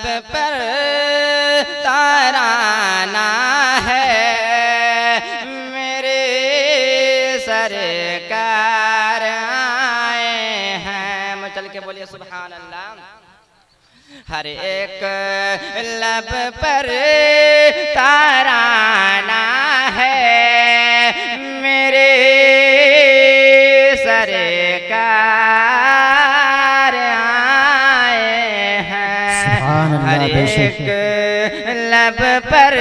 लब पर तराना है मेरे सरकार आए हैं। मैं चल के बोलिए सुभान अल्लाह। हर एक लब पर तराना है मेरे सरकार आए हैं। हर एक लब पर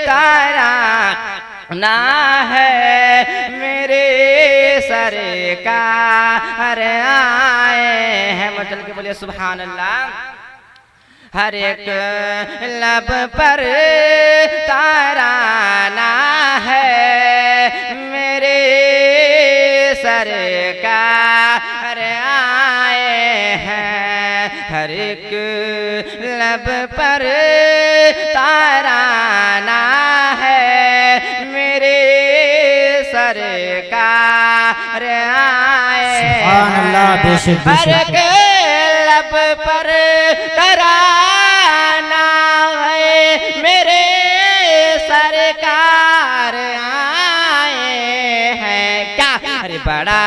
तराना है मेरे सरकार आए हैं। मैं चल के बोलिए सुभान अल्लाह। हर एक लब पर तराना है मेरे सरकार आए हैं। हर एक लब पर तराना है मेरे सरकार आए हैं। हर एक लब पर तराना है मेरे सरकार आए हैं। क्या अरे बड़ा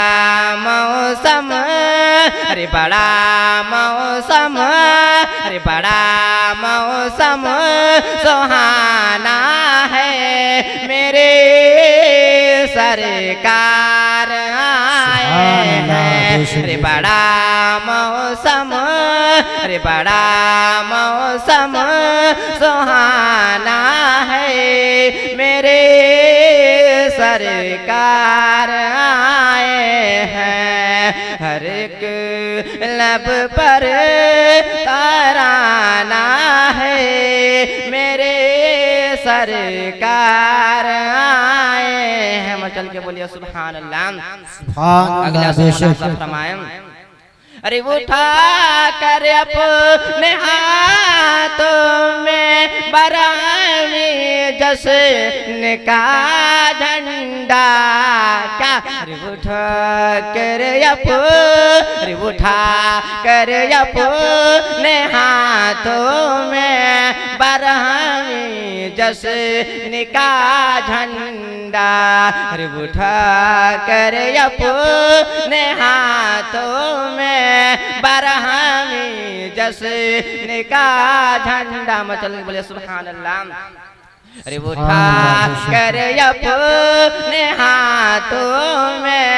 मौसम, अरे बड़ा मौसम, अरे बड़ा मौसम सुहाना है मेरे सरकार आए हैं। अरे बड़ा मौसम, अरे बड़ा मौसम सुहाना है मेरे सरकार आए हैं। हर एक लब पर तराना है मेरे सरकार आए हैं। मैं चल के बोलिए सुभान अल्लाह। अगला फरमाएं। अरे उठा कर अपने हाथों में बरामी जश्न का झंडा। क्या अरे उठा कर अरे उठा कर अपने हाथों में बरामी जश्न का झंडा। अरे उठा कर अपने हाथों में बरहमी जश्न का झंडा। मचल बोले सुभान अल्लाह। अरे उठा कर अपने हाथों में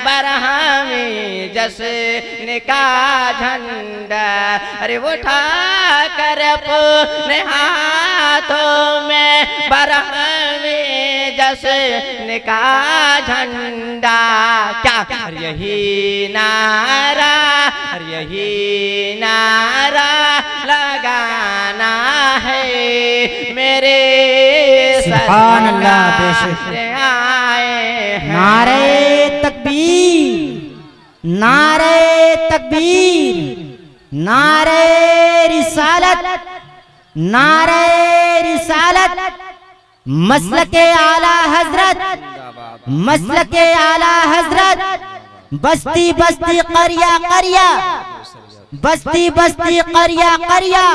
बरहमी जश्न का झंडा। अरे उठा कर अपने हाथों में बरहमी जश्न का झंडा। क्या यही नारा, यही नारा लगाना है मेरे सुभान अल्लाह। बेशक नारे तकबीर, नारे तकबीर, नारे रिसालत, नारे रिसालत, मसलके आला हजरत, मसलके आला हजरत, बस्ती बस्ती करिया करिया, बस्ती बस्ती करिया करिया।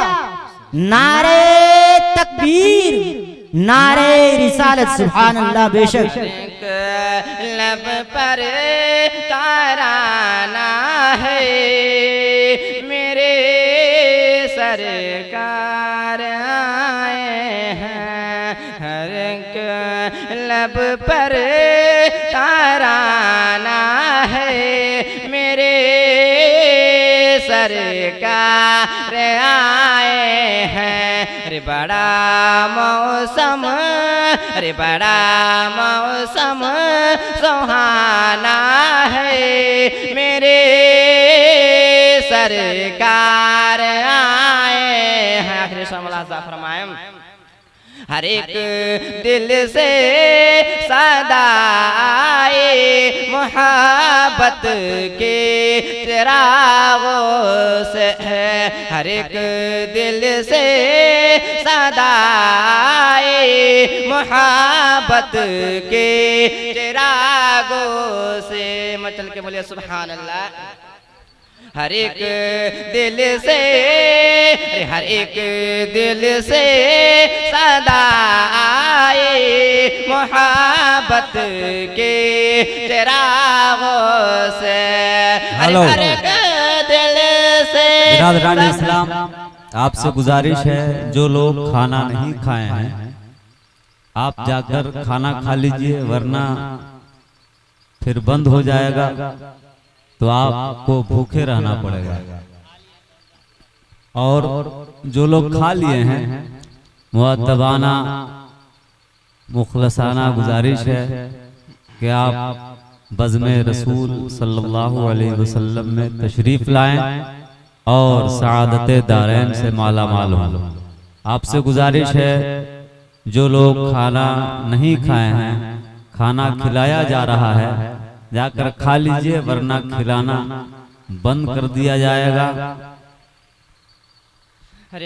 नारे तकबीर, नारे रिसालत। सुभान अल्लाह। बेशक लब पर तराना है मेरे सरकार आए हैं। हर एक लब पर तराना है मेरे सरकार आए हैं। अरे बड़ा मौसम, अरे बड़ा मौसम सुहाना है मेरे सरकार आए हैं। आखिरी शमला फरमाएं। हर एक दिल से सदा आए मोहब्बत के चिरागों से है। हर एक दिल से सदा आए मोहब्बत के चिरागों से। मचल के बोलिए सुभान अल्लाह। हर एक दिल से हर एक दिल से सदा आए मोहब्बत के चिरागों से। हेलो। हर एक दिल से बिरादरान इस्लाम, आपसे गुजारिश है जो लोग खाना नहीं खाए हैं आप जाकर खाना खा लीजिए, वरना फिर बंद हो जाएगा तो आपको भूखे रहना पड़ेगा। और जो लोग खा लिए हैं मुअद्दबाना मुखलसाना गुजारिश है कि आप बज़्म रसूल सल्लल्लाहु अलैहि वसल्लम में तशरीफ लाएं और सआदत दारैन से माला माल हों। आपसे गुजारिश है जो लोग खाना नहीं खाए हैं, खाना खिलाया जा रहा है, जाकर खा लीजिए, वरना खिलाना बंद कर दिया जाएगा।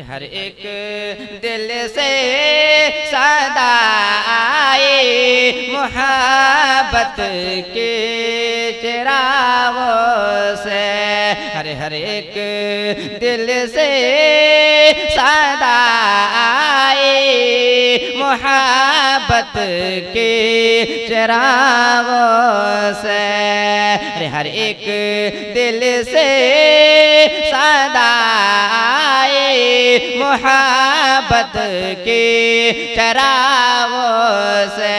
हर एक दिल से सदा आए मोहब्बत के चिरागों से। हर एक दिल से सदा आए मोहब्बत के चिरागों से। हर एक दिल से सदा आए मोहब्बत के चिरागों से।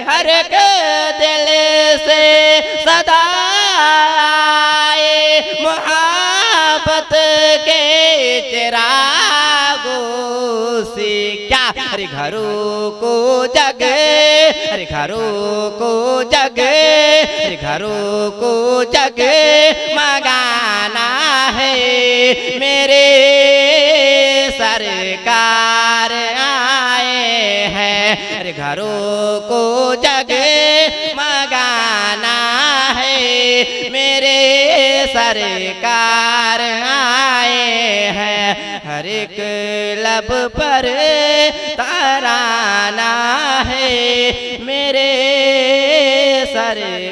हर एक दिल से सदा आए मोहब्बत के चिरागों से। क्या घरों को जग, घरों को जग, घरों को जग मगाना है मेरे सरकार आए हैं। घरों को जग मगाना है मेरे सरकार आए हैं। हर एक लब पर तराना है मेरे सरकार